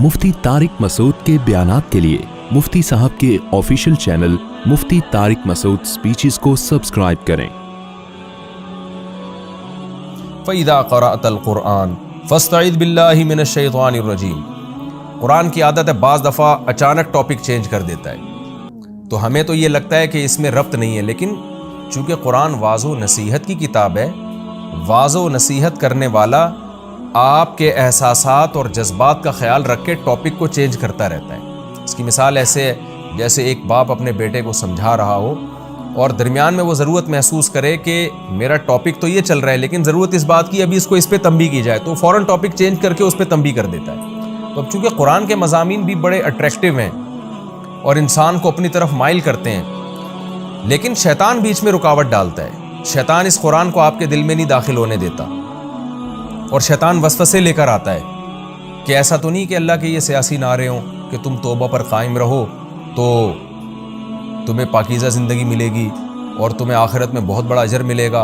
मुफ्ती तारिक मसूद के बयानात के लिए मुफ्ती साहब के ऑफिशियल चैनल मुफ्ती तारिक मसूद स्पीचेस को सब्सक्राइब करें। फ़इज़ा क़रअतल क़ुरआन फ़स्तइज़ बिल्लाहि मिनश्शैतानिर रजीम। कुरान की आदत है बाज़ दफ़ा अचानक टॉपिक चेंज कर देता है, तो हमें तो ये लगता है कि इसमें रब्त नहीं है, लेकिन चूँकि कुरान वाज़ो नसीहत की किताब है, वाज़ो नसीहत करने वाला आपके एहसासात और जज्बात का ख्याल रख के टॉपिक को चेंज करता रहता है। इसकी मिसाल ऐसे है जैसे एक बाप अपने बेटे को समझा रहा हो और दरमियान में वो ज़रूरत महसूस करे कि मेरा टॉपिक तो ये चल रहा है लेकिन ज़रूरत इस बात की अभी इसको इस पर तंबी की जाए, तो फ़ौरन टॉपिक चेंज करके उस पर तंबी कर देता है। तो अब चूँकि कुरान के मज़ामीन भी बड़े अट्रैक्टिव हैं और इंसान को अपनी तरफ माइल करते हैं, लेकिन शैतान बीच में रुकावट डालता है। शैतान इस कुरान को आपके दिल में नहीं दाखिल होने देता और शैतान वसवसे लेकर आता है कि ऐसा तो नहीं कि अल्लाह के ये सियासी नारे हों कि तुम तौबा पर कायम रहो तो तुम्हें पाकीज़ा ज़िंदगी मिलेगी और तुम्हें आखिरत में बहुत बड़ा अजर मिलेगा।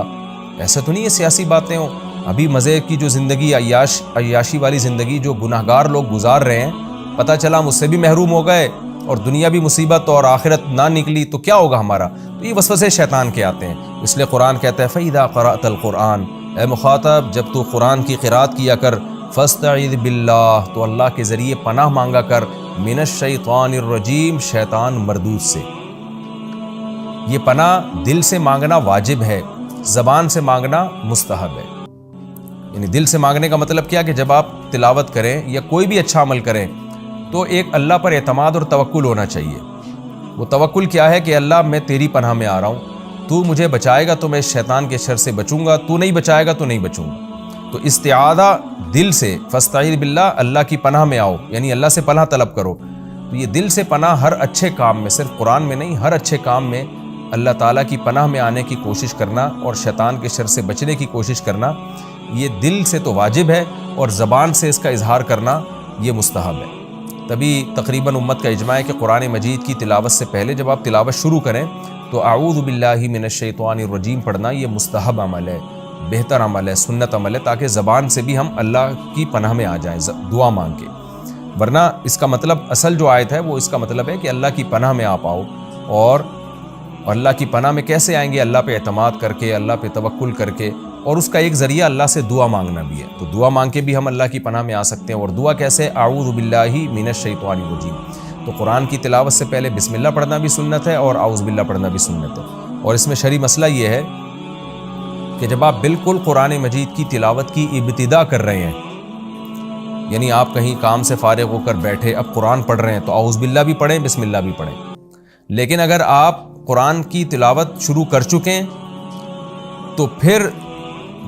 ऐसा तो नहीं ये सियासी बातें हों। अभी मज़े की जो ज़िंदगी अय्याशी वाली ज़िंदगी जो गुनाहगार लोग गुजार रहे हैं, पता चला हम उससे भी महरूम हो गए और दुनिया भी मुसीबत और आखिरत ना निकली तो क्या होगा हमारा। तो ये वसवसे शैतान के आते हैं। इसलिए कुरान कहता है फ़इज़ा क़रअतल क़ुरआन, ए मुखातब जब तू कुरान की क़िरात किया कर, फ़स्तइज़ बिल्लाह, तो अल्लाह के ज़रिए पनाह मांगा कर, मिनश्शैतानिर रजीम, शैतान मरदूद से। ये पनाह दिल से मांगना वाजिब है, ज़बान से मांगना मुस्तहब है। यानी दिल से मांगने का मतलब क्या कि जब आप तिलावत करें या कोई भी अच्छा अमल करें तो एक अल्लाह पर एतमाद और तवक्कुल होना चाहिए। वो तवक्कुल क्या है कि अल्लाह मैं तेरी पनाह में आ रहा हूँ, तू मुझे बचाएगा तो मैं शैतान के शर से बचूंगा, तू नहीं बचाएगा तो नहीं बचूंगा। तो इस्तिआदा दिल से, फ़स्तइज़ बिल्लाह, अल्लाह की पनाह में आओ, यानी अल्लाह से पनाह तलब करो। तो ये दिल से पनाह हर अच्छे काम में, सिर्फ कुरान में नहीं, हर अच्छे काम में अल्लाह ताला की पनाह में आने की कोशिश करना और शैतान के शर से बचने की कोशिश करना, ये दिल से तो वाजिब है और ज़बान से इसका इजहार करना ये मुस्तहब है। तभी तकरीबन उम्मत का इजमा है कि कुरान मजीद की तिलावत से पहले जब आप तिलावत शुरू करें तो आऊज़ु बिल्लाहि मिनश्शैतानिर रजीम पढ़ना ये मुस्तहब अमल है, बेहतर अमल है, सुन्नत अमल है, ताकि ज़बान से भी हम अल्लाह की पनाह में आ जाएं दुआ मांग के। वरना इसका मतलब असल जो आयत है वो इसका मतलब है कि अल्लाह की पनाह में आप आओ। और अल्लाह की पनाह में कैसे आएंगे? अल्लाह पे एतमाद करके, अल्लाह पे तवक्कुल करके, और उसका एक ज़रिया अल्लाह से दुआ मांगना भी है। तो दुआ मांग के भी हम अल्लाह की पनाह में आ सकते हैं। और दुआ कैसे? आऊज़ु बिल्लाहि मिनश्शैतानिर रजीम। तो कुरान की तिलावत से पहले बिस्मिल्लाह पढ़ना भी सुन्नत है और आऊज़ु बिल्लाह पढ़ना भी सुन्नत है। और इसमें शरई मसला ये है कि जब आप बिल्कुल कुरान मजीद की तिलावत की इब्तिदा कर रहे हैं, यानी आप कहीं काम से फारिग होकर बैठे अब कुरान पढ़ रहे हैं, तो आऊज़ु बिल्लाह भी पढ़ें, बिस्मिल्लाह भी पढ़ें। लेकिन अगर आप कुरान की तिलावत शुरू कर चुके हैं तो फिर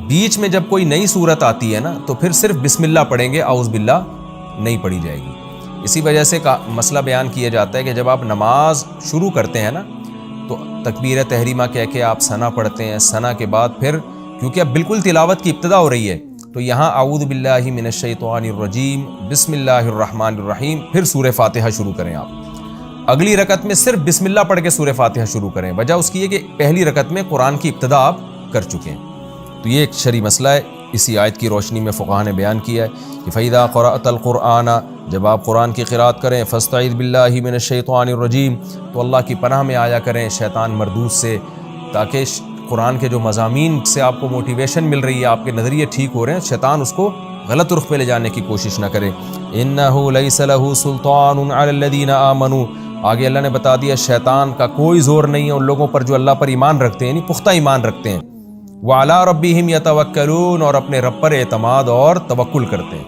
बीच में जब कोई नई सूरत आती है ना, तो फिर सिर्फ बिस्मिल्लाह पढ़ेंगे, आऊज़ु बिल्लाह नहीं पढ़ी जाएगी। इसी वजह से मसला बयान किया जाता है कि जब आप नमाज शुरू करते हैं ना, तो तकबीर तहरीमा कह के आप सना पढ़ते हैं। सना के बाद फिर क्योंकि अब बिल्कुल तिलावत की इब्तिदा हो रही है, तो यहाँ आऊज़ु बिल्लाहि मिनश्शैतानिर रजीम, बिस्मिल्लाहिर रहमानिर रहीम, फिर सूरह फातिहा शुरू करें। आप अगली रकत में सिर्फ बिस्मिल्लाह पढ़ के सूरह फातिहा शुरू करें। वजह उसकी है कि पहली रकत में कुरान की इब्तिदा आप कर चुके हैं। तो ये एक शरई मसला है, इसी आयत की रोशनी में फ़ुक़हा ने बयान किया है कि फ़इज़ा क़रअतल क़ुरआन, जब आप कुरान की क़िरात करें, फ़स्तइज़ बिल्लाहि मिनश्शैतानिर रजीम, तो अल्लाह की पनाह में आया करें शैतान मरदूद से, ताकि कुरान के जो मज़ामीन से आपको मोटिवेशन मिल रही है, आपके नज़रिए ठीक हो रहे हैं, शैतान उसको गलत रुख पे ले जाने की कोशिश न करे। इन्नहु लैसा लहू सुल्तानुन अलल्लज़ीना आमनू, आगे अल्लाह ने बता दिया शैतान का कोई ज़ोर नहीं है उन लोगों पर जो अल्लाह पर ईमान रखते हैं, यानी पुख्ता ईमान रखते हैं। व अला रब्बिहिम यतवक्कलून, और अपने रब पर एतमाद और तवक्कुल करते हैं।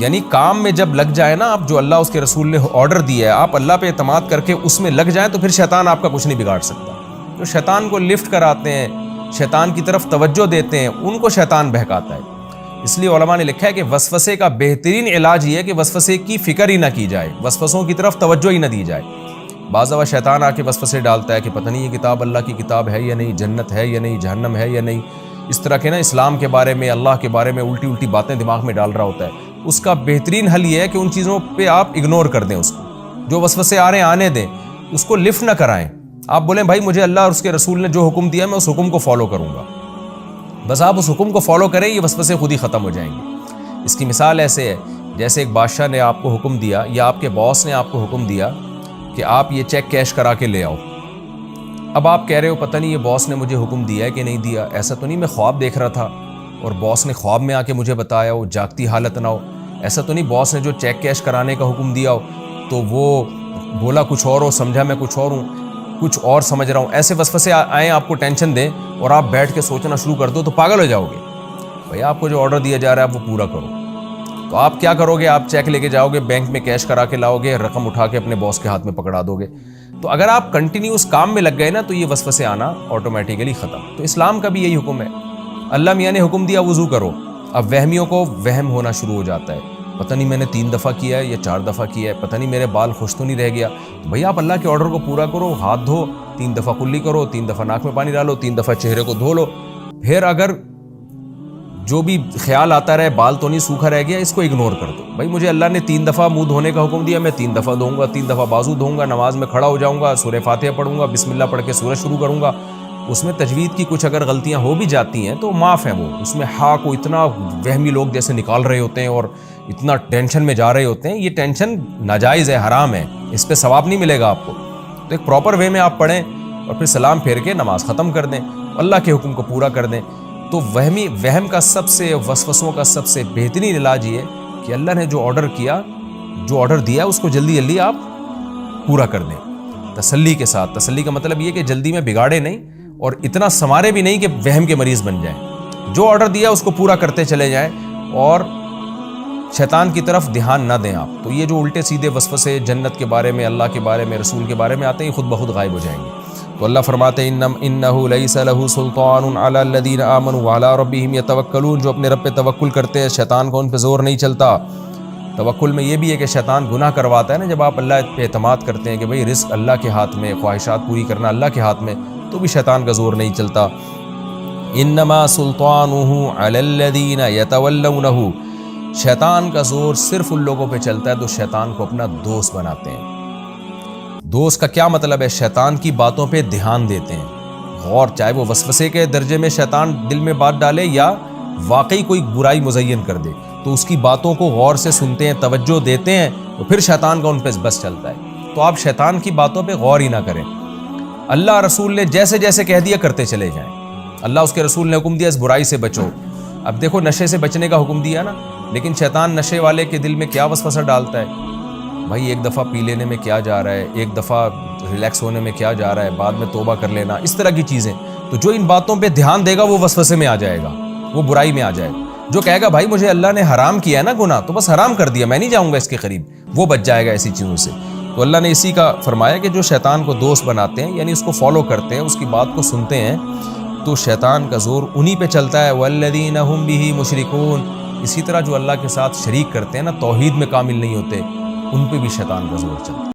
यानी काम में जब लग जाए ना आप, जो अल्लाह उसके रसूल ने ऑर्डर दिया है, आप अल्लाह पे एतमाद करके उसमें लग जाएं, तो फिर शैतान आपका कुछ नहीं बिगाड़ सकता। जो शैतान को लिफ्ट कराते हैं, शैतान की तरफ तवज्जो देते हैं, उनको शैतान बहकाता है। इसलिए उलमा ने लिखा है कि वसवसे का बेहतरीन इलाज ये है कि वसवसे की फ़िक्र ही ना की जाए, वसवसों की तरफ तवज्जो ही ना दी जाए। बाज़ दफ़ा शैतान आके वसवसे डालता है कि पता नहीं ये किताब अल्लाह की किताब है या नहीं, जन्नत है या नहीं, जहन्नम है या नहीं, इस तरह के ना इस्लाम के बारे में, अल्लाह के बारे में उल्टी उल्टी बातें दिमाग में डाल रहा होता है। उसका बेहतरीन हल ये है कि उन चीज़ों पे आप इग्नोर कर दें, उसको जो वसवसे आ रहे हैं आने दें, उसको लिफ्ट ना कराएं। आप बोलें भाई मुझे अल्लाह और उसके रसूल ने जो हुक्म दिया मैं उस हुक्म को फॉलो करूँगा, बस आप उस हुक्म को फॉलो करें, ये वसवसे खुद ही ख़त्म हो जाएंगे। इसकी मिसाल ऐसे है جیسے ایک بادشاہ نے آپ کو حکم دیا یا آپ کے باس نے آپ کو حکم دیا کہ آپ یہ چیک کیش کرا کے لے آؤ. اب آپ کہہ رہے ہو پتہ نہیں یہ باس نے مجھے حکم دیا ہے کہ نہیں دیا, ایسا تو نہیں میں خواب دیکھ رہا تھا اور باس نے خواب میں آ کے مجھے بتایا ہو, جاگتی حالت نہ ہو. ایسا تو نہیں باس نے جو چیک کیش کرانے کا حکم دیا ہو تو وہ بولا کچھ اور ہو, سمجھا میں کچھ اور ہوں, کچھ اور سمجھ رہا ہوں. ایسے وسوسے آئیں آپ کو ٹینشن دیں اور آپ بیٹھ کے سوچنا شروع کر دو تو پاگل ہو جاؤ گے. بھئی آپ کو جو آرڈر دیا جا رہا ہے آپ وہ پورا کرو. تو آپ کیا کرو گے, آپ چیک لے کے جاؤ گے, بینک میں کیش کرا کے لاؤ گے, رقم اٹھا کے اپنے باس کے ہاتھ میں پکڑا دو گے. تو اگر آپ کنٹینیوس کام میں لگ گئے نا تو یہ وسوسے آنا آٹومیٹیکلی ختم. تو اسلام کا بھی یہی حکم ہے. اللہ میاں نے حکم دیا وضو کرو, اب وہمیوں کو وہم ہونا شروع ہو جاتا ہے, پتہ نہیں میں نے 3 دفعہ کیا ہے یا 4 دفعہ کیا ہے, پتہ نہیں میرے بال خوش تو نہیں رہ گیا. تو بھئی آپ اللہ کے آرڈر کو پورا کرو, ہاتھ دھو, 3 دفعہ کلی کرو, 3 دفعہ ناک میں پانی ڈالو, 3 دفعہ چہرے کو دھو لو. پھر اگر جو بھی خیال آتا رہے بال تو نہیں سوکھا رہ گیا, اس کو اگنور کر دو. بھائی مجھے اللہ نے 3 دفعہ منہ دھونے کا حکم دیا, میں 3 دفعہ دھوؤں گا, 3 دفعہ بازو دھوؤں گا, نماز میں کھڑا ہو جاؤں گا, سورہ فاتحہ پڑھوں گا, بسم اللہ پڑھ کے سورہ شروع کروں گا. اس میں تجوید کی کچھ اگر غلطیاں ہو بھی جاتی ہیں تو معاف ہیں وہ. اس میں ہاں کو اتنا وہمی لوگ جیسے نکال رہے ہوتے ہیں اور اتنا ٹینشن میں جا رہے ہوتے ہیں, یہ ٹینشن ناجائز ہے, حرام ہے, اس پہ ثواب نہیں ملے گا آپ کو. تو ایک پراپر وے میں آپ پڑھیں اور پھر سلام پھیر کے نماز ختم کر دیں, اللہ کے حکم کو پورا کر دیں. تو وہم کا سب سے, وسوسوں کا سب سے بہترین علاج یہ ہے کہ اللہ نے جو آرڈر کیا, جو آرڈر دیا اس کو جلدی جلدی آپ پورا کر دیں تسلی کے ساتھ. تسلی کا مطلب یہ کہ جلدی میں بگاڑے نہیں اور اتنا سنوارے بھی نہیں کہ وہم کے مریض بن جائیں. جو آرڈر دیا اس کو پورا کرتے چلے جائیں اور شیطان کی طرف دھیان نہ دیں آپ. تو یہ جو الٹے سیدھے وسوسے جنت کے بارے میں, اللہ کے بارے میں, رسول کے بارے میں آتے ہیں, خود بخود غائب ہو جائیں گے. تو اللہ فرماتے ہیں انہ لیس لہ سلطان علی الذین آمنوا وعلی ربہم یتوکلون, جو اپنے رب پہ توکل کرتے ہیں شیطان کو ان پہ زور نہیں چلتا. توکل میں یہ بھی ہے کہ شیطان گناہ کرواتا ہے نا, جب آپ اللہ پہ اعتماد کرتے ہیں کہ بھئی رزق اللہ کے ہاتھ میں, خواہشات پوری کرنا اللہ کے ہاتھ میں, تو بھی شیطان کا زور نہیں چلتا. انما سلطانہ علی الذین یتولونہ, شیطان کا زور صرف ان لوگوں پہ چلتا ہے تو شیطان کو اپنا دوست بناتے ہیں. دوست کا کیا مطلب ہے, شیطان کی باتوں پہ دھیان دیتے ہیں, غور, چاہے وہ وسوسے کے درجے میں شیطان دل میں بات ڈالے یا واقعی کوئی برائی مزین کر دے, تو اس کی باتوں کو غور سے سنتے ہیں, توجہ دیتے ہیں, تو پھر شیطان کا ان پہ بس چلتا ہے. تو آپ شیطان کی باتوں پہ غور ہی نہ کریں. اللہ رسول نے جیسے جیسے کہہ دیا کرتے چلے جائیں. اللہ اس کے رسول نے حکم دیا اس برائی سے بچو. اب دیکھو نشے سے بچنے کا حکم دیا نا, لیکن شیطان نشے والے کے دل میں کیا وسوسہ ڈالتا ہے, بھائی ایک دفعہ پی لینے میں کیا جا رہا ہے, ایک دفعہ ریلیکس ہونے میں کیا جا رہا ہے, بعد میں توبہ کر لینا, اس طرح کی چیزیں. تو جو ان باتوں پہ دھیان دے گا وہ وسوسے میں آ جائے گا, وہ برائی میں آ جائے گا. جو کہے گا بھائی مجھے اللہ نے حرام کیا ہے نا گناہ, تو بس حرام کر دیا, میں نہیں جاؤں گا اس کے قریب, وہ بچ جائے گا ایسی چیزوں سے. تو اللہ نے اسی کا فرمایا کہ جو شیطان کو دوست بناتے ہیں, یعنی اس کو فالو کرتے ہیں, اس کی بات کو سنتے ہیں, تو شیطان کا زور انہی پہ چلتا ہے. والذین هم به مشرکون, اسی طرح جو اللہ کے ساتھ شریک کرتے ہیں نا, توحید میں کامل نہیں ہوتے, ان پہ بھی شیطان کا زور چلتا ہے.